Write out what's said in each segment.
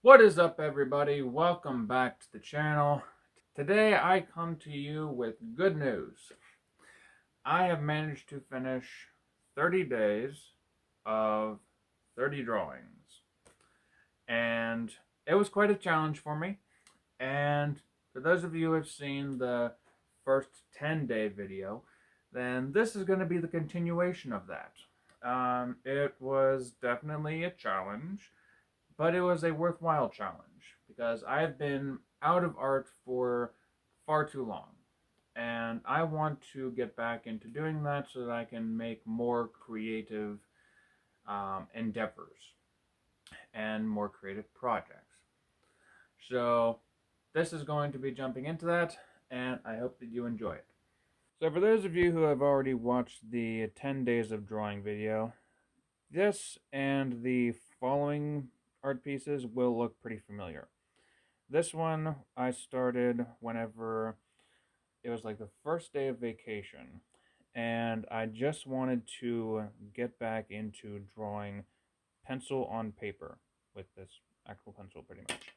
What is up, everybody? Welcome back to the channel. Today I come to you with good news. I have managed to finish 30 days of 30 drawings, and it was quite a challenge for me. And for those of you who have seen the first 10-day video, then this is going to be the continuation of that. It was definitely a challenge, but it was a worthwhile challenge because I've been out of art for far too long. And I want to get back into doing that so that I can make more creative endeavors and more creative projects. So, this is going to be jumping into that, and I hope that you enjoy it. So, for those of you who have already watched the 10 days of drawing video, this and the following art pieces will look pretty familiar. This one I started whenever it was like the first day of vacation, and I just wanted to get back into drawing pencil on paper with this actual pencil, pretty much.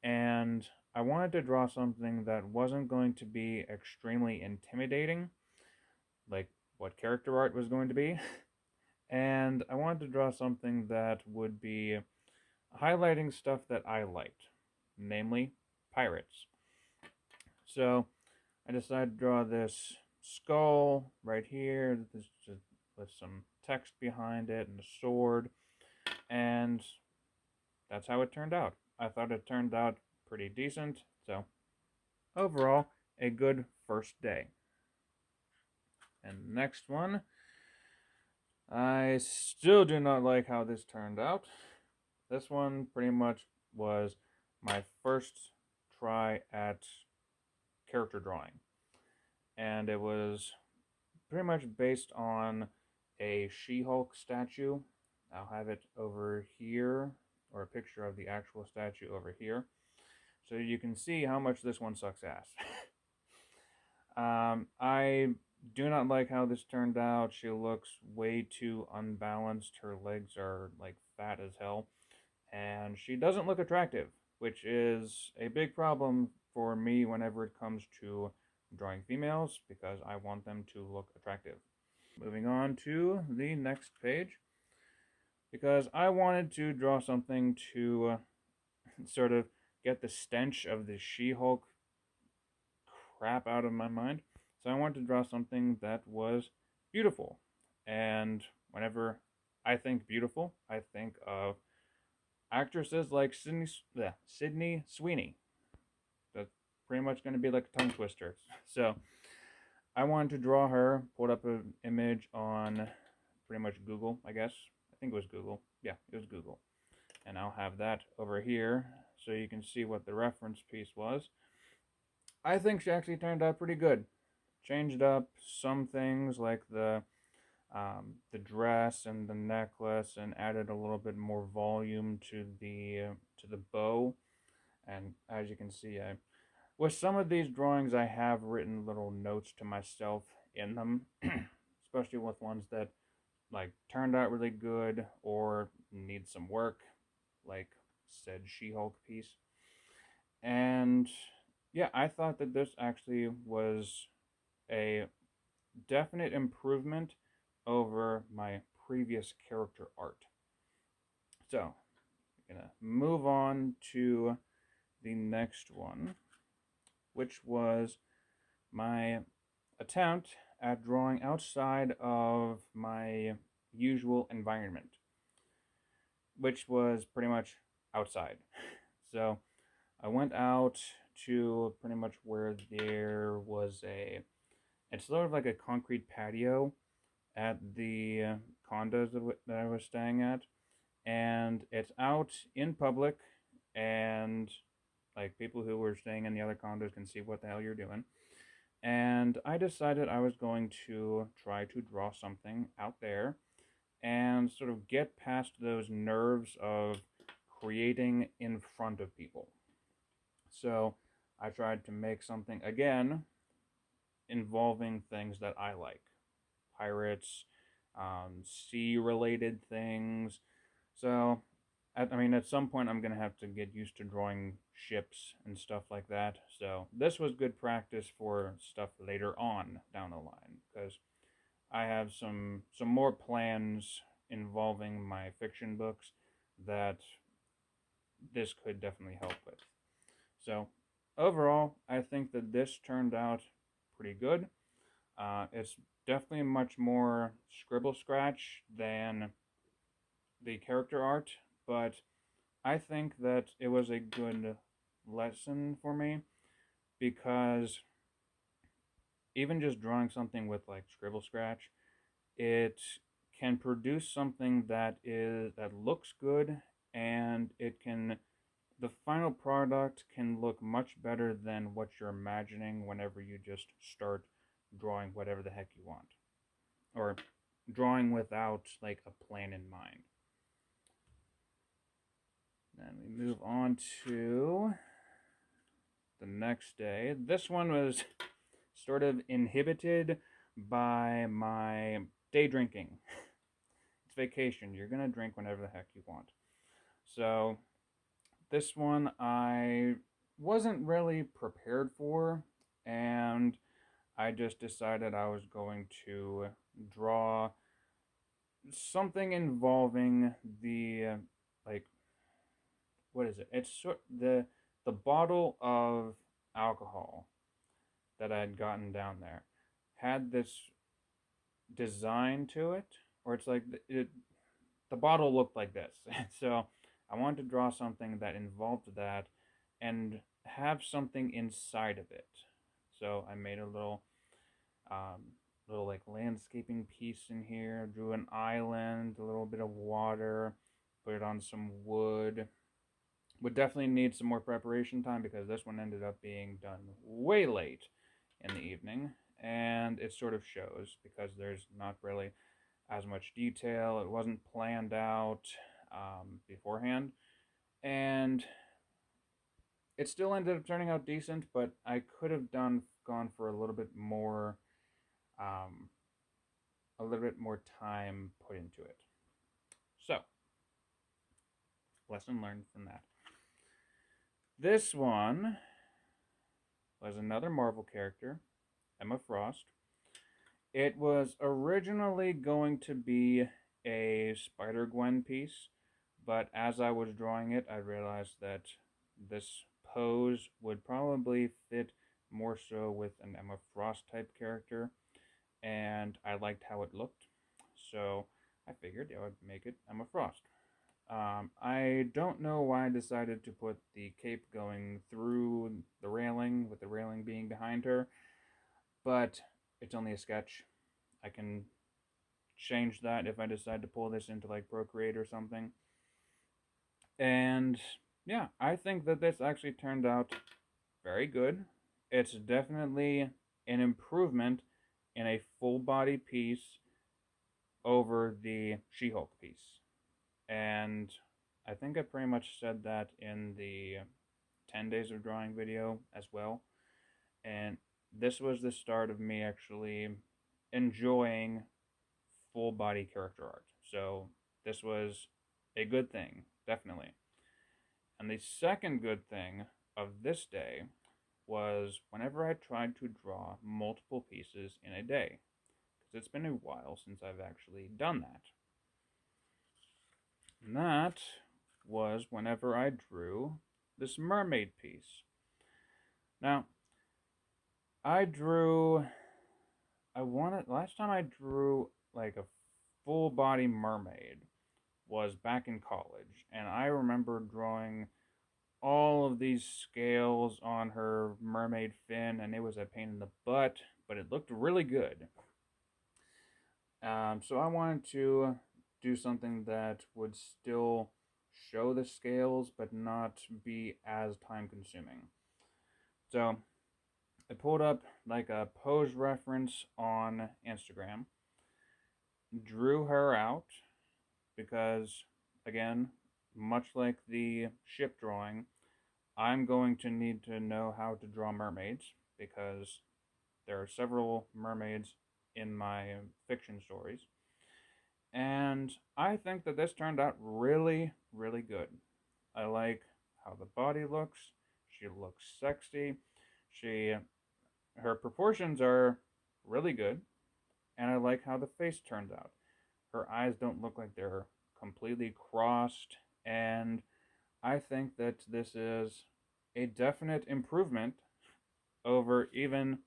And I wanted to draw something that wasn't going to be extremely intimidating, like what character art was going to be. And I wanted to draw something that would be highlighting stuff that I liked, namely pirates. So I decided to draw this skull right here, this just with some text behind it and a sword, and that's how it turned out. I thought it turned out pretty decent, so overall, a good first day. And next one, I still do not like how this turned out. This one pretty much was my first try at character drawing, and it was pretty much based on a She-Hulk statue. I'll have it over here, or a picture of the actual statue over here, so you can see how much this one sucks ass. I do not like how this turned out. She looks way too unbalanced. Her legs are like fat as hell, and she doesn't look attractive, which is a big problem for me whenever it comes to drawing females because I want them to look attractive. Moving on to the next page, because I wanted to draw something to sort of get the stench of the She-Hulk crap out of my mind. So I wanted to draw something that was beautiful. And whenever I think beautiful, I think of actresses like Sydney Sweeney. That's pretty much going to be like a tongue twister. So I wanted to draw her, pulled up an image on pretty much Google, I guess. I think it was Google. Yeah, it was Google. And I'll have that over here so you can see what the reference piece was. I think she actually turned out pretty good. Changed up some things like the dress and the necklace, and added a little bit more volume to the bow. And as you can see, with some of these drawings, I have written little notes to myself in them, especially with ones that like turned out really good or need some work, like said She-Hulk piece. And yeah, I thought that this actually was a definite improvement over my previous character art. So, I'm gonna move on to the next one, which was my attempt at drawing outside of my usual environment, which was pretty much outside. So I went out to pretty much where there was it's sort of like a concrete patio at the condos that I was staying at, and it's out in public, and like people who were staying in the other condos can see what the hell you're doing. And I decided I was going to try to draw something out there and sort of get past those nerves of creating in front of people. So I tried to make something again involving things that I like: pirates, sea related things. So I mean, at some point I'm gonna have to get used to drawing ships and stuff like that. So this was good practice for stuff later on down the line, because I have some more plans involving my fiction books that this could definitely help with. So overall, I think that this turned out pretty good. It's definitely much more scribble scratch than the character art, but I think that it was a good lesson for me, because even just drawing something with like scribble scratch, it can produce something that looks good, and it can the final product can look much better than what you're imagining whenever you just start drawing whatever the heck you want, or drawing without like a plan in mind. Then we move on to the next day. This one was sort of inhibited by my day drinking. It's vacation. You're going to drink whenever the heck you want. So, this one I wasn't really prepared for, and I just decided I was going to draw something involving the like what is it? It's the bottle of alcohol that I had gotten down there had this design to it, or it's like the bottle looked like this. So I wanted to draw something that involved that and have something inside of it. So I made a little like landscaping piece in here, drew an island, a little bit of water, put it on some wood. Would definitely need some more preparation time, because this one ended up being done way late in the evening, and it sort of shows because there's not really as much detail. It wasn't planned out beforehand, and it still ended up turning out decent. But I could have gone for um, a little bit more time put into it. So, lesson learned from that. This one was another Marvel character, Emma Frost. It was originally going to be a Spider-Gwen piece, but as I was drawing it, I realized that this pose would probably fit more so with an Emma Frost type character, and I liked how it looked, so I figured I would make it Emma Frost. I don't know why I decided to put the cape going through the railing, with the railing being behind her, but it's only a sketch. I can change that if I decide to pull this into like Procreate or something. And yeah, I think that this actually turned out very good. It's definitely an improvement in a full body piece over the She-Hulk piece. And I think I pretty much said that in the 10 days of drawing video as well. And this was the start of me actually enjoying full body character art. So this was a good thing, definitely. And the second good thing of this day was whenever I tried to draw multiple pieces in a day, because it's been a while since I've actually done that. And that was whenever I drew this mermaid piece. Now, last time I drew like a full body mermaid was back in college, and I remember drawing all of these scales on her mermaid fin, and it was a pain in the butt, but it looked really good. So I wanted to do something that would still show the scales, but not be as time consuming. So I pulled up like a pose reference on Instagram, drew her out, because again, much like the ship drawing, I'm going to need to know how to draw mermaids, because there are several mermaids in my fiction stories. And I think that this turned out really, really good. I like how the body looks. She looks sexy. She Her proportions are really good, and I like how the face turned out. Her eyes don't look like they're completely crossed, and I think that this is a definite improvement over even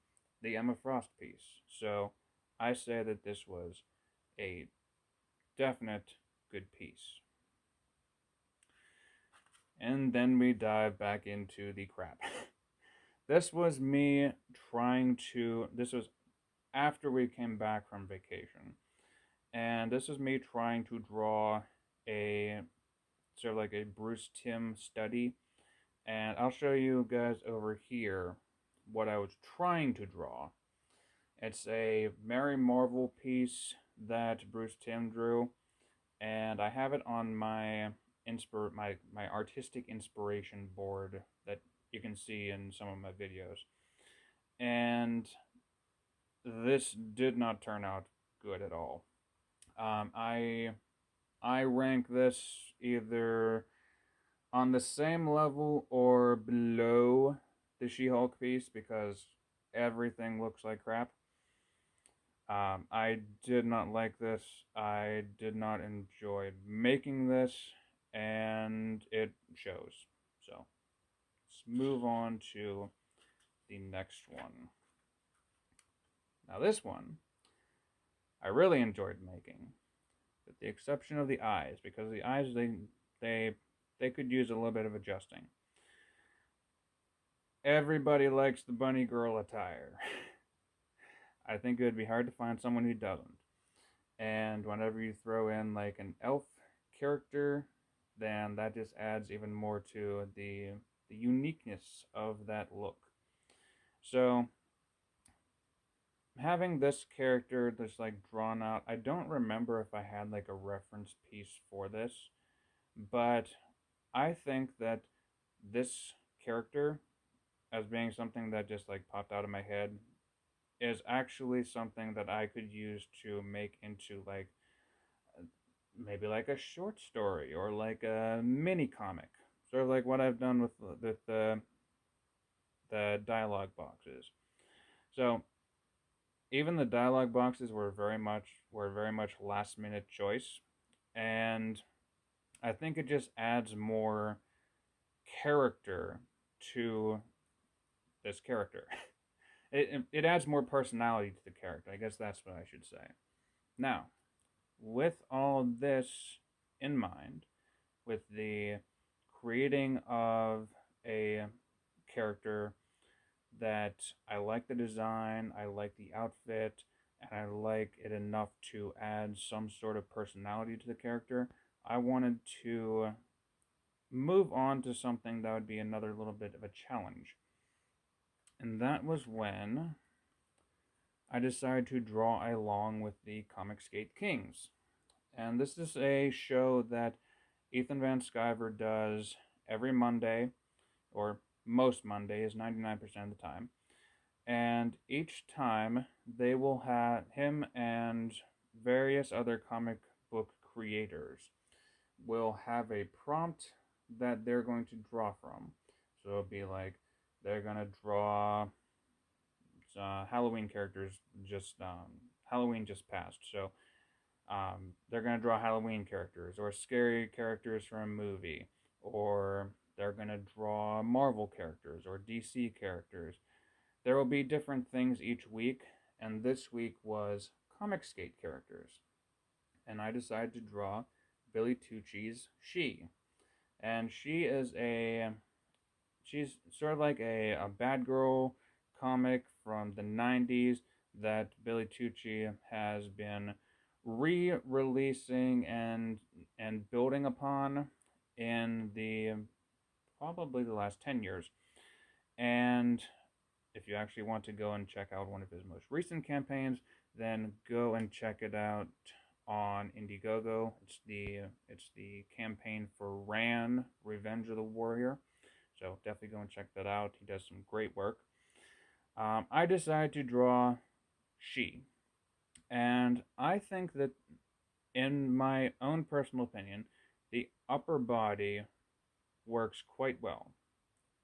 the Emma Frost piece. So I say that this was a definite good piece. And then we dive back into the crap. This was me this was after we came back from vacation. And this is me trying to draw a sort of like a Bruce Timm study. And I'll show you guys over here what I was trying to draw. It's a Mary Marvel piece that Bruce Timm drew, and I have it on my artistic inspiration board that you can see in some of my videos. And this did not turn out good at all. Um, I I rank this either on the same level or below the She-Hulk piece because everything looks like crap. I did not like this. I did not enjoy making this, and it shows. So let's move on to the next one. Now this one I really enjoyed making, with the exception of the eyes, because the eyes they they could use a little bit of adjusting. Everybody likes the bunny girl attire. I think it would be hard to find someone who doesn't. And whenever you throw in like an elf character, then that just adds even more to the uniqueness of that look. So having this character that's like drawn out, I don't remember if I had like a reference piece for this, but I think that this character, as being something that just like popped out of my head, is actually something that I could use to make into like maybe like a short story or like a mini comic, sort of like what I've done with the dialogue boxes. So even the dialogue boxes were very much last minute choice, and I think it just adds more character to this character. It adds more personality to the character. I guess that's what I should say. Now, with all this in mind, with the creating of a character that I like the design, I like the outfit, and I like it enough to add some sort of personality to the character, I wanted to move on to something that would be another little bit of a challenge. And that was when I decided to draw along with the Comic Skate Kings. And this is a show that Ethan Van Sciver does every Monday, or most Mondays, 99% of the time. And each time they will have him and various other comic book creators will have a prompt that they're going to draw from. So it'll be like they're going to draw Halloween characters. Just Halloween just passed, so they're going to draw Halloween characters or scary characters from a movie, or they're going to draw Marvel characters or DC characters. There will be different things each week, and this week was Comic Skate characters. And I decided to draw Billy Tucci's She. And she's sort of like a bad girl comic from the 90s that Billy Tucci has been re-releasing and building upon in the probably the last 10 years. And if you actually want to go and check out one of his most recent campaigns, then go and check it out on Indiegogo. It's the campaign for Ran, Revenge of the Warrior. So definitely go and check that out. He does some great work. I decided to draw She, and I think that in my own personal opinion, the upper body works quite well.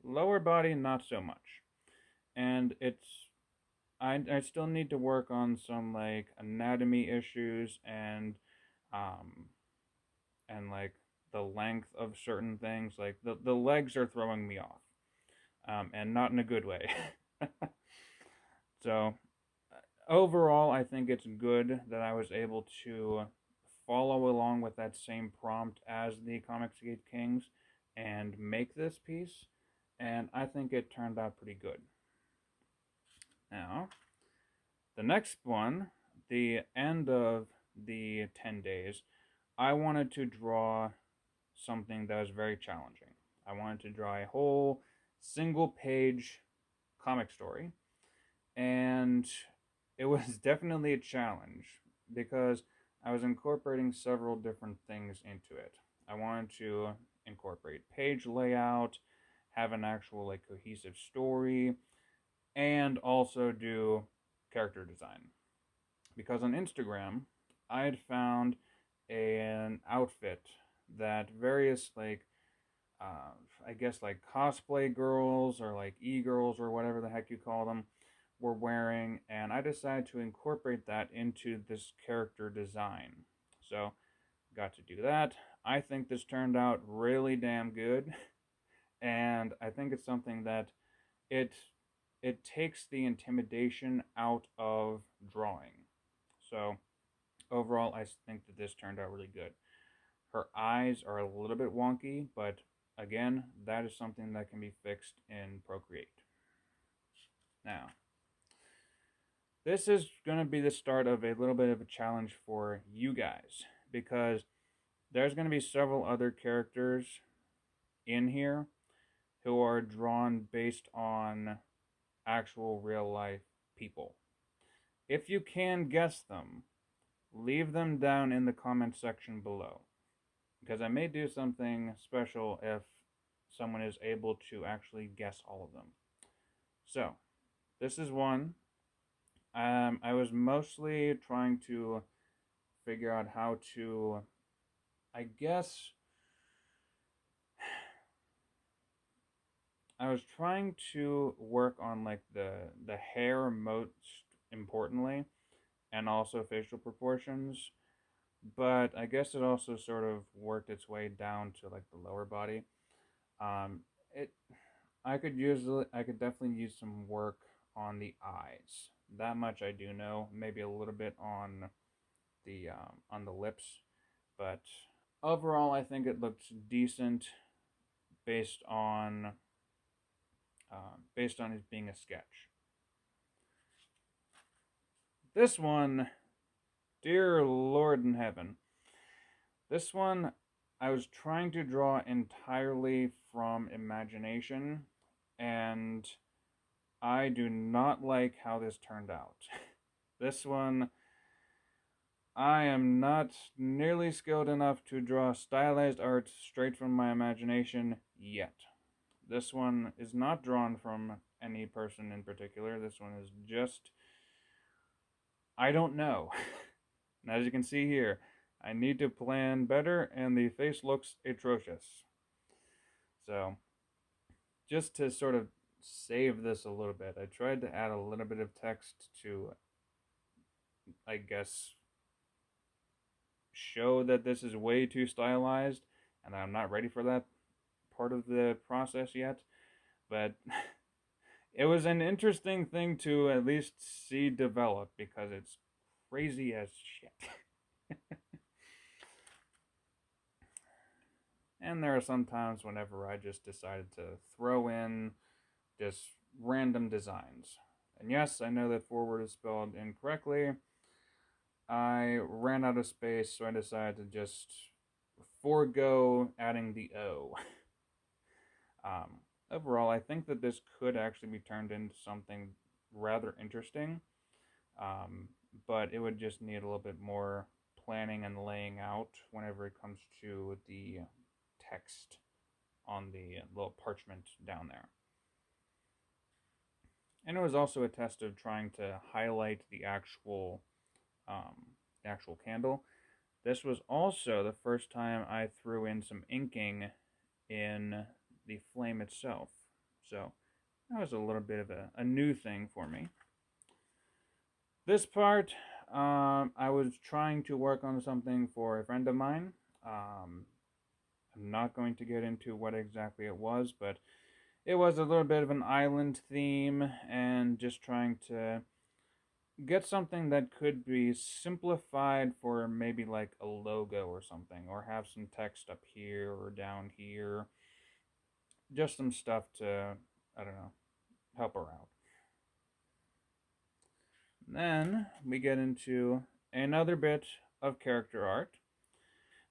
Lower body, not so much. And I still need to work on some like anatomy issues um and like the length of certain things. Like the legs are throwing me off, and not in a good way. So overall, I think it's good that I was able to follow along with that same prompt as the Comicsgate Kings and make this piece, and I think it turned out pretty good. Now, the next one, the end of the 10 days, I wanted to draw something that was very challenging. I wanted to draw a whole single page comic story, and it was definitely a challenge because I was incorporating several different things into it. I wanted to incorporate page layout, have an actual like cohesive story, and also do character design. Because on Instagram, I had found an outfit that various like I guess like cosplay girls or like e-girls or whatever the heck you call them were wearing, and I decided to incorporate that into this character design. So got to do that. I think this turned out really damn good, and I think it's something that it it takes the intimidation out of drawing. So overall, I think that this turned out really good. Her eyes are a little bit wonky, but again, that is something that can be fixed in Procreate. Now, this is going to be the start of a little bit of a challenge for you guys because there's going to be several other characters in here who are drawn based on actual real life people. If you can guess them, leave them down in the comment section below because I may do something special if someone is able to actually guess all of them. So, this is one. I was mostly trying to figure out how to, I guess, I was trying to work on like the hair most importantly, and also facial proportions. But I guess it also sort of worked its way down to like the lower body. Um, it I could definitely use some work on the eyes. That much I do know. Maybe a little bit on the lips, but overall I think it looks decent based on based on it being a sketch. This one, dear Lord in heaven, this one I was trying to draw entirely from imagination, and I do not like how this turned out. This one, I am not nearly skilled enough to draw stylized art straight from my imagination yet. This one is not drawn from any person in particular. This one is just, I don't know. And as you can see here, I need to plan better, and the face looks atrocious. So, just to sort of save this a little bit, I tried to add a little bit of text to, I guess, show that this is way too stylized, and I'm not ready for that part of the process yet. But it was an interesting thing to at least see develop because it's crazy as shit. And there are some times whenever I just decided to throw in just random designs. And yes, I know that forward is spelled incorrectly. I ran out of space, so I decided to just forego adding the O. Um, Overall, I think that this could actually be turned into something rather interesting, but it would just need a little bit more planning and laying out whenever it comes to the text on the little parchment down there. And it was also a test of trying to highlight the actual candle. This was also the first time I threw in some inking in the flame itself. So that was a little bit of a new thing for me. This part, I was trying to work on something for a friend of mine. I'm not going to get into what exactly it was, but it was a little bit of an island theme and just trying to get something that could be simplified for maybe like a logo or something, or have some text up here or down here. Just some stuff to, I don't know, help her out. Then we get into another bit of character art.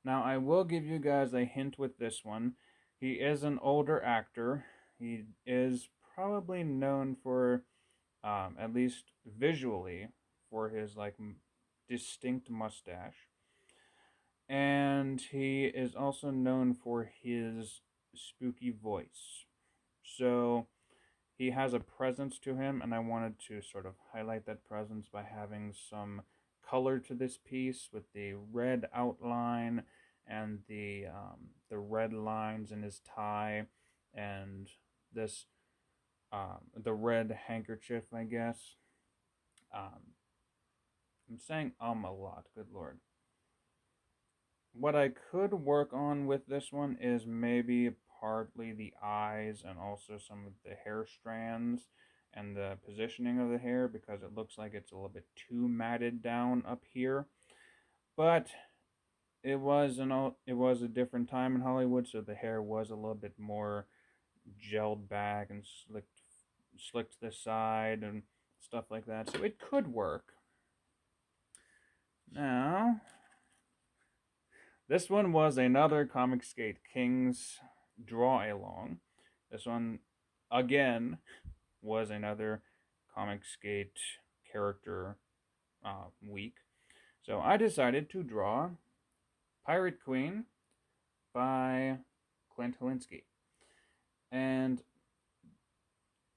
Now, I will give you guys a hint with this one. He is an older actor. He is probably known for, at least visually, for his like distinct mustache. And he is also known for his spooky voice. So he has a presence to him, and I wanted to sort of highlight that presence by having some color to this piece with the red outline and the red lines in his tie, and this the red handkerchief, I guess. Um, I'm saying a lot. Good lord. What I could work on with this one is maybe partly the eyes and also some of the hair strands and the positioning of the hair, because it looks like it's a little bit too matted down up here. But it was a different time in Hollywood, so the hair was a little bit more gelled back and slicked to the side and stuff like that. So it could work. Now, this one was another Comic Skate Kings draw along. This one, again, was another Comic Skate character week. So I decided to draw Pirate Queen by Clint Helinski. And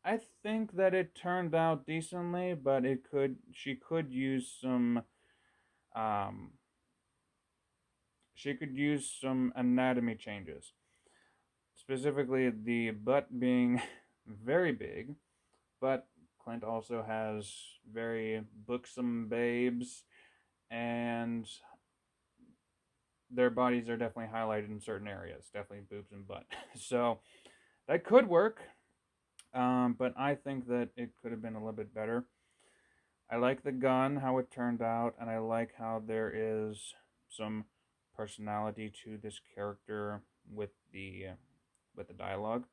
I think that it turned out decently, but she could use some anatomy changes. Specifically, the butt being very big, but Clint also has very buxom babes, and their bodies are definitely highlighted in certain areas, definitely boobs and butt. So that could work, but I think that it could have been a little bit better. I like the gun, how it turned out, and I like how there is some personality to this character with the dialogue,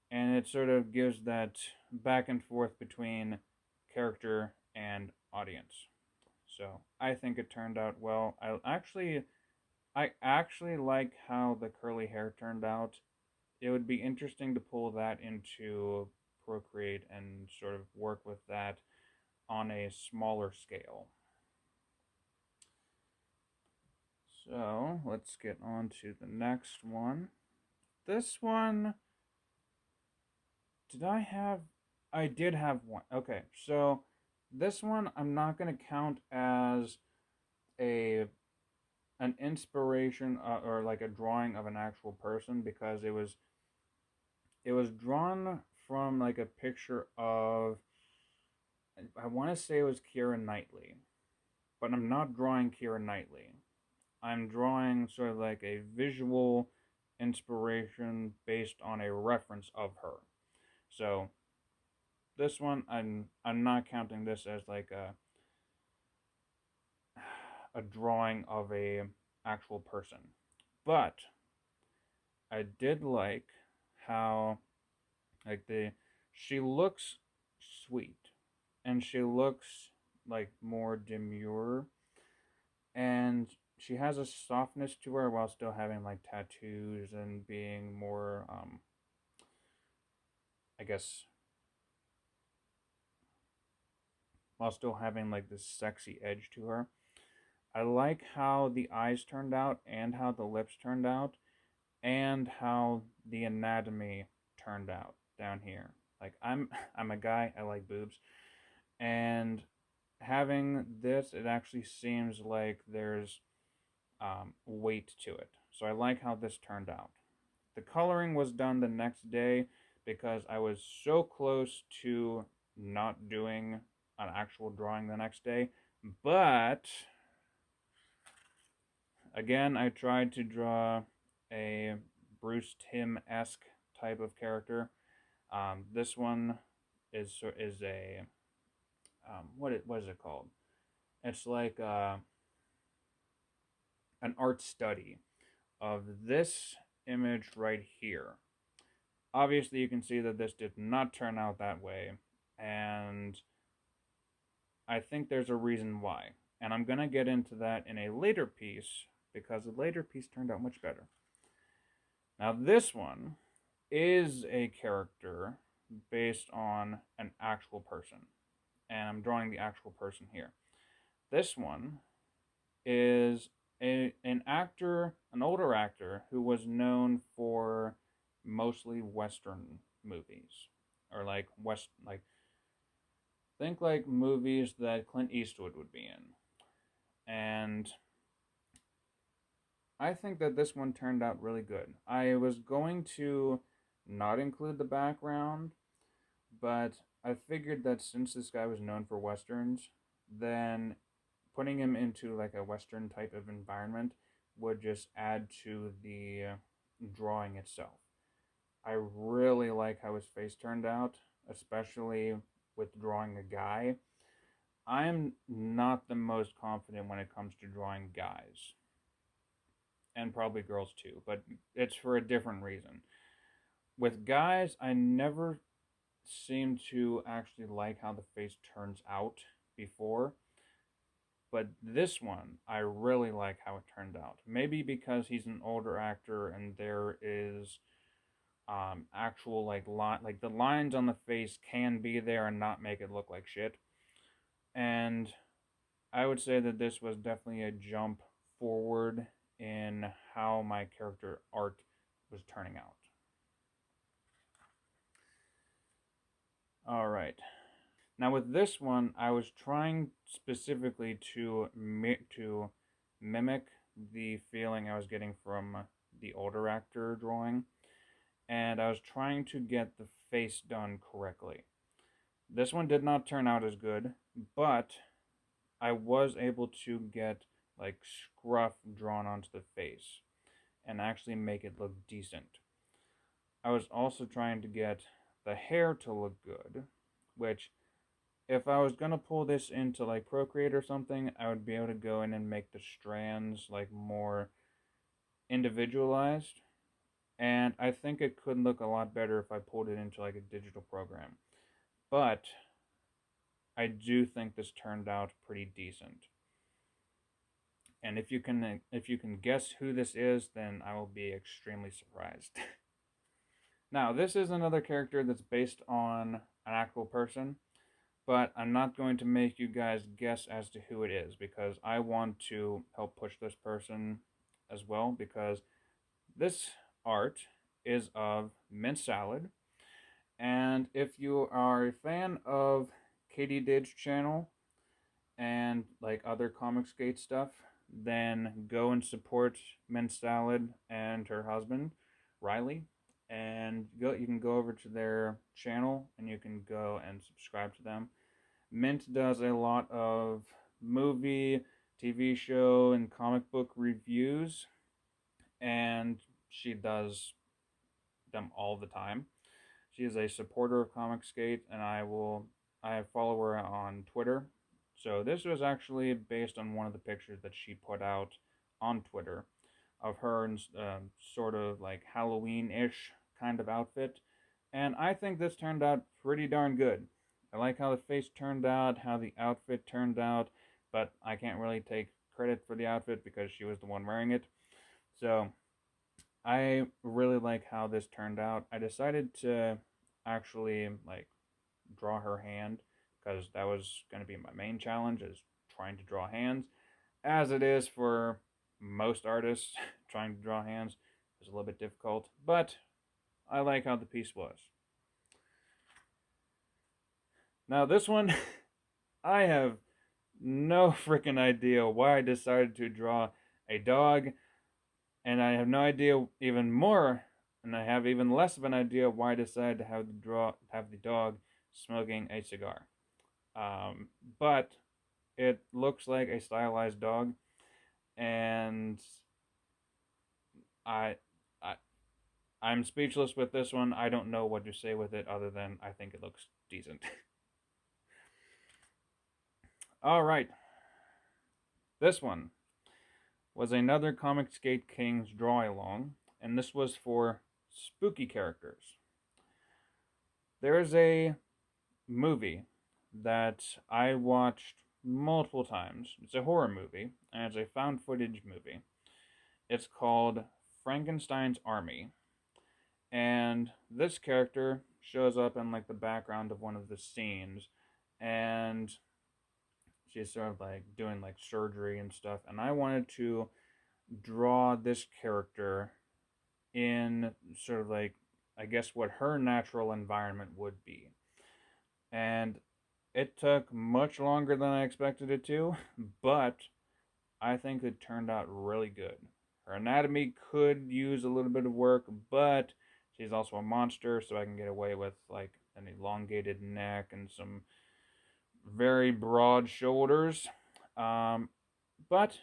and it sort of gives that back and forth between character and audience. So I think it turned out well. I actually like how the curly hair turned out. It would be interesting to pull that into Procreate and sort of work with that on a smaller scale. So let's get on to the next one. This one, did I have? I did have one. Okay, so this one I'm not going to count as a an inspiration or like a drawing of an actual person, because it was drawn from like a picture of, I want to say it was Keira Knightley, but I'm not drawing Keira Knightley. I'm drawing sort of like a visual inspiration based on a reference of her. So this one, I'm not counting this as like a drawing of a actual person, but I did like how like the she looks sweet, and she looks like more demure, and she has a softness to her while still having like tattoos and being more I guess while still having like this sexy edge to her. I like how the eyes turned out and how the lips turned out and how the anatomy turned out down here. Like I'm a guy, I like boobs, and having this, it actually seems like there's weight to it. So I like how this turned out. The coloring was done the next day because I was so close to not doing an actual drawing the next day. But again, I tried to draw a Bruce Timm-esque type of character. This one is a what is it called? It's like an art study of this image right here. Obviously, you can see that this did not turn out that way, and I think there's a reason why. And I'm going to get into that in a later piece because the later piece turned out much better. Now, this one is a character based on an actual person, and I'm drawing the actual person here. This one is an actor, an older actor who was known for mostly Western movies, or like think like movies that Clint Eastwood would be in. And I think that this one turned out really good. I was going to not include the background, but I figured that since this guy was known for westerns, then putting him into like a western type of environment would just add to the drawing itself. I really like how his face turned out, especially with drawing a guy. I'm not the most confident when it comes to drawing guys, and probably girls too, but it's for a different reason. With guys, I never seem to actually like how the face turns out before, but this one, I really like how it turned out. Maybe because he's an older actor and there is actual like the lines on the face can be there and not make it look like shit. And I would say that this was definitely a jump forward in how my character art was turning out. All right. Now with this one, I was trying specifically to mimic the feeling I was getting from the older actor drawing, and I was trying to get the face done correctly. This one did not turn out as good, but I was able to get like scruff drawn onto the face and actually make it look decent. I was also trying to get the hair to look good, which if I was gonna pull this into like Procreate or something, I would be able to go in and make the strands like more individualized. And I think it could look a lot better if I pulled it into like a digital program. But I do think this turned out pretty decent. And if you can guess who this is, then I will be extremely surprised. Now, this is another character that's based on an actual person, but I'm not going to make you guys guess as to who it is because I want to help push this person as well because this art is of Mint Salad. And if you are a fan of Katie Did's channel and like other comic skate stuff, then go and support Mint Salad and her husband, Riley. And you can go over to their channel and you can go and subscribe to them. Mint does a lot of movie, TV show, and comic book reviews, and she does them all the time. She is a supporter of Comic Skate, and I follow her on Twitter. So this was actually based on one of the pictures that she put out on Twitter of her in sort of like Halloween-ish kind of outfit, and I think this turned out pretty darn good. I like how the face turned out, how the outfit turned out, but I can't really take credit for the outfit because she was the one wearing it. So I really like how this turned out. I decided to actually like draw her hand because that was going to be my main challenge is trying to draw hands, as it is for most artists. Trying to draw hands is a little bit difficult, but I like how the piece was. Now this one, I have no freaking idea why I decided to draw a dog, and I have no idea even more, and I have even less of an idea why I decided to have the dog smoking a cigar. Um, but it looks like a stylized dog, and I, I, I'm speechless with this one. I don't know what to say with it other than I think it looks decent. All right, this one was another Comic Skate Kings draw along, and this was for spooky characters. There's a movie that I watched multiple times. It's a horror movie, and it's a found footage movie. It's called Frankenstein's Army. And this character shows up in like the background of one of the scenes, and she's sort of like doing like surgery and stuff. And I wanted to draw this character in sort of like, I guess, what her natural environment would be. And it took much longer than I expected it to, but I think it turned out really good. Her anatomy could use a little bit of work, but she's also a monster, so I can get away with like an elongated neck and some very broad shoulders. Um, but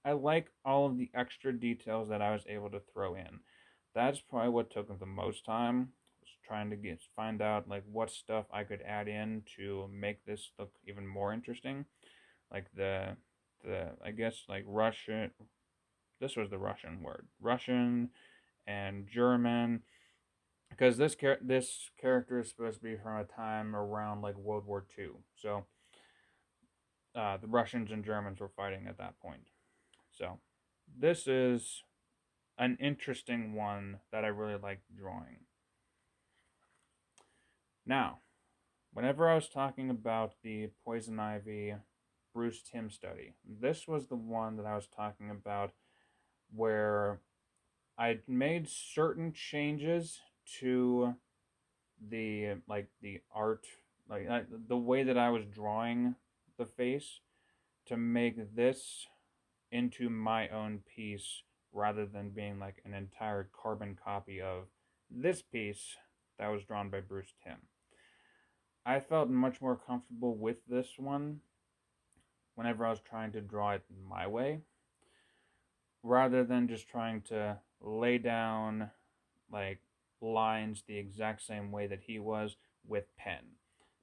I like all of the extra details that I was able to throw in. That's probably what took the most time. Was trying to find out like what stuff I could add in to make this look even more interesting. Like the I guess like Russian. This was the Russian word. Russian and German, because this character is supposed to be from a time around like World War II. So the Russians and Germans were fighting at that point. So this is an interesting one that I really like drawing. Now, whenever I was talking about the Poison Ivy Bruce Timm study, this was the one that I was talking about where I made certain changes to the art, the way that I was drawing the face to make this into my own piece rather than being like an entire carbon copy of this piece that was drawn by Bruce Timm. I felt much more comfortable with this one whenever I was trying to draw it my way rather than just trying to lay down like lines the exact same way that he was with pen,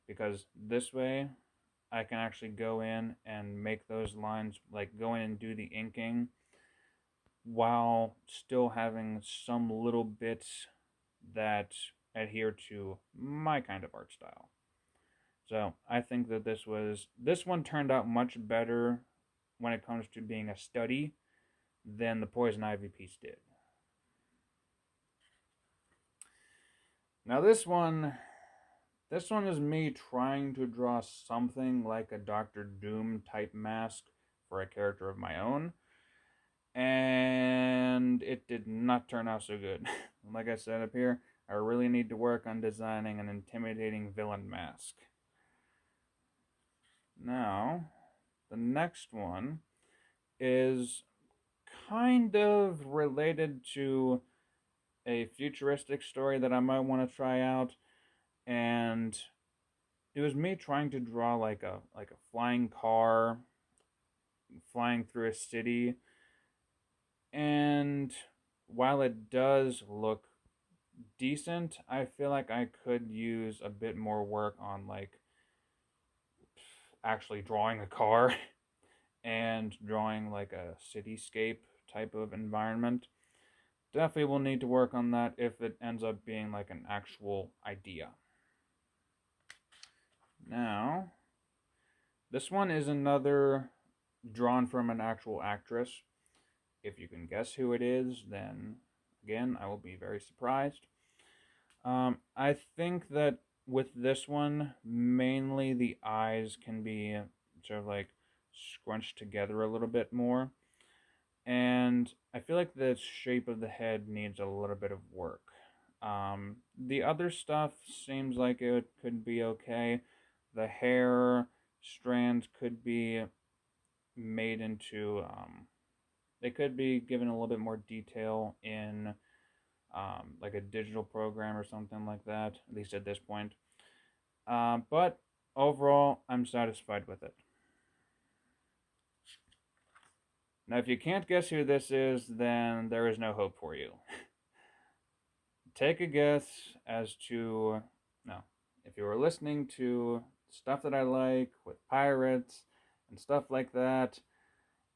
because this way I can actually go in and make those lines, like go in and do the inking while still having some little bits that adhere to my kind of art style. So I think that this one turned out much better when it comes to being a study than the Poison Ivy piece did. Now this one is me trying to draw something like a Doctor Doom type mask for a character of my own, and it did not turn out so good. Like I said up here, I really need to work on designing an intimidating villain mask. Now, the next one is kind of related to a futuristic story that I might want to try out, and it was me trying to draw like a flying car flying through a city, and while it does look decent, I feel like I could use a bit more work on like actually drawing a car and drawing like a cityscape type of environment. Definitely will need to work on that if it ends up being like an actual idea. Now, this one is another drawn from an actual actress. If you can guess who it is, then again, I will be very surprised. I think that with this one, mainly the eyes can be sort of like scrunched together a little bit more. And I feel like the shape of the head needs a little bit of work. The other stuff seems like it could be okay. The hair strands could be made into They could be given a little bit more detail in like a digital program or something like that, at least at this point. But overall, I'm satisfied with it. Now, if you can't guess who this is, then there is no hope for you. Take a guess as to, no, if you were listening to stuff that I like with pirates and stuff like that,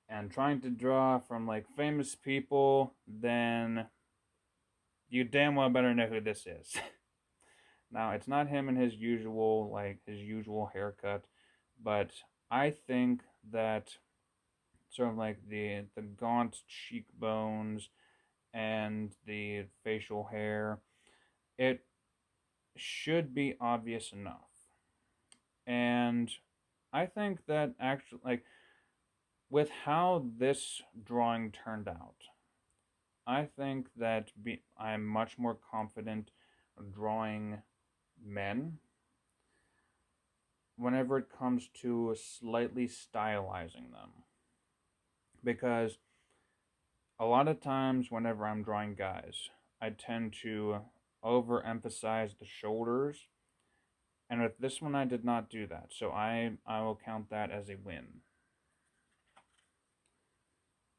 and trying to draw from like famous people, then you damn well better know who this is. Now, it's not him in his usual haircut, but I think that sort of like the gaunt cheekbones and the facial hair, it should be obvious enough. And I think that actually, like, with how this drawing turned out, I think that I'm much more confident drawing men whenever it comes to slightly stylizing them. Because a lot of times, whenever I'm drawing guys, I tend to overemphasize the shoulders. And with this one, I did not do that. So I will count that as a win.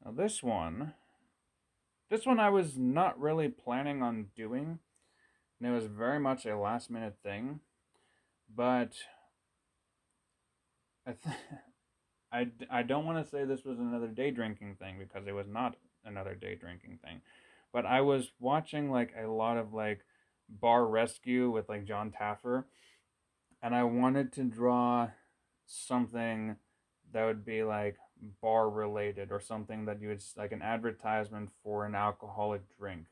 Now, this one I was not really planning on doing. And it was very much a last minute thing. But I, th- I don't want to say this was another day drinking thing because it was not another day drinking thing. But I was watching like a lot of like Bar Rescue with like John Taffer, and I wanted to draw something that would be like bar related or something that you would like an advertisement for an alcoholic drink.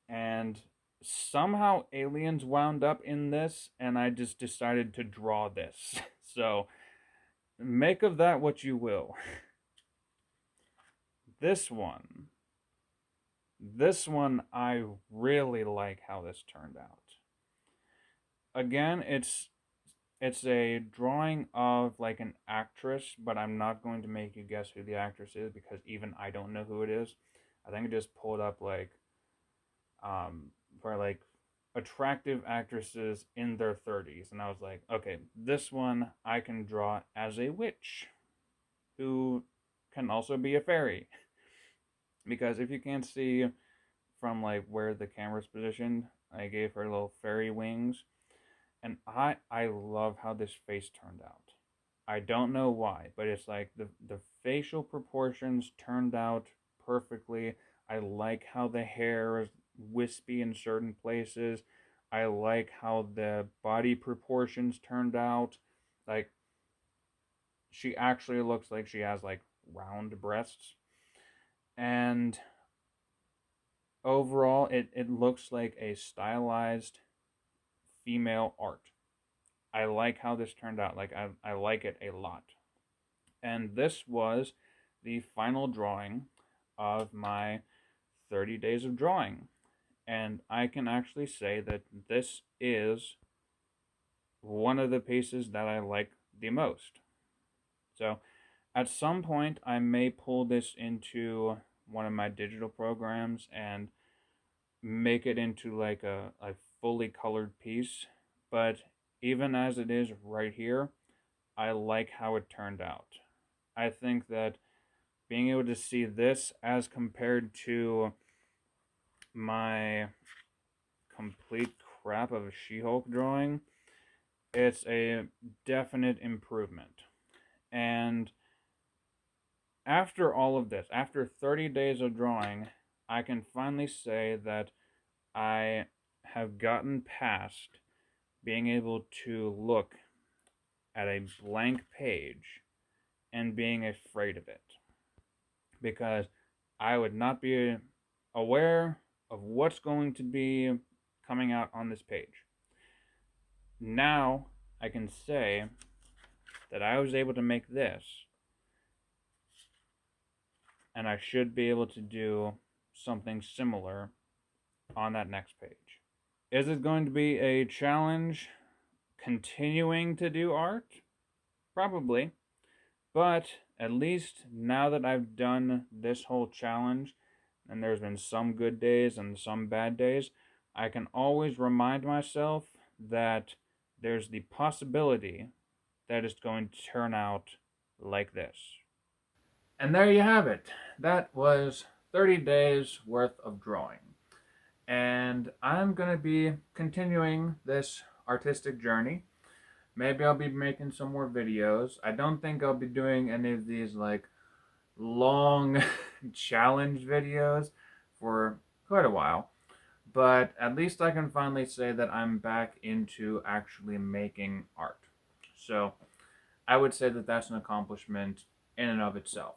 And somehow aliens wound up in this, and I just decided to draw this. So make of that what you will. This one. This one, I really like how this turned out. Again, it's a drawing of like an actress, but I'm not going to make you guess who the actress is because even I don't know who it is. I think I just pulled up like for like attractive actresses in their 30s, and I was like, okay, this one I can draw as a witch who can also be a fairy. Because if you can't see from like where the camera's positioned, I gave her little fairy wings, and I love how this face turned out. I don't know why, but it's like the facial proportions turned out perfectly. I like how the hair is wispy in certain places. I like how the body proportions turned out. Like, she actually looks like she has like round breasts. And overall, it looks like a stylized female art. I like how this turned out. Like, I like it a lot. And this was the final drawing of my 30 days of drawing. And I can actually say that this is one of the pieces that I like the most. So at some point, I may pull this into one of my digital programs and make it into like a fully colored piece. But even as it is right here, I like how it turned out. I think that being able to see this as compared to my complete crap of a She-Hulk drawing, it's a definite improvement. And after all of this, after 30 days of drawing, I can finally say that I have gotten past being able to look at a blank page and being afraid of it. Because I would not be aware of what's going to be coming out on this page. Now I can say that I was able to make this, and I should be able to do something similar on that next page. Is it going to be a challenge continuing to do art? Probably. But at least now that I've done this whole challenge, and there's been some good days and some bad days, I can always remind myself that there's the possibility that it's going to turn out like this. And there you have it. That was 30 days worth of drawing. And I'm going to be continuing this artistic journey. Maybe I'll be making some more videos. I don't think I'll be doing any of these like long challenge videos for quite a while. But at least I can finally say that I'm back into actually making art. So I would say that that's an accomplishment in and of itself.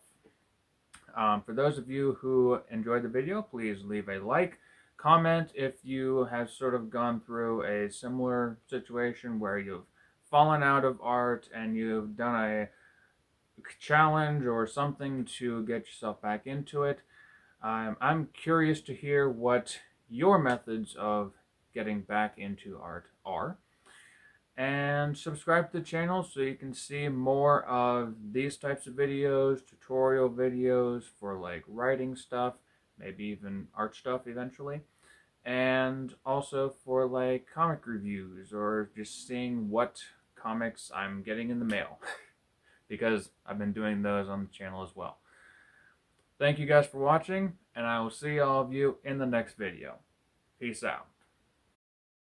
For those of you who enjoyed the video, please leave a like. Comment if you have sort of gone through a similar situation where you've fallen out of art and you've done a challenge or something to get yourself back into it. I'm curious to hear what your methods of getting back into art are. And subscribe to the channel so you can see more of these types of videos, tutorial videos for like writing stuff, maybe even art stuff eventually. And also for like comic reviews or just seeing what comics I'm getting in the mail. Because I've been doing those on the channel as well. Thank you guys for watching, and I will see all of you in the next video. Peace out.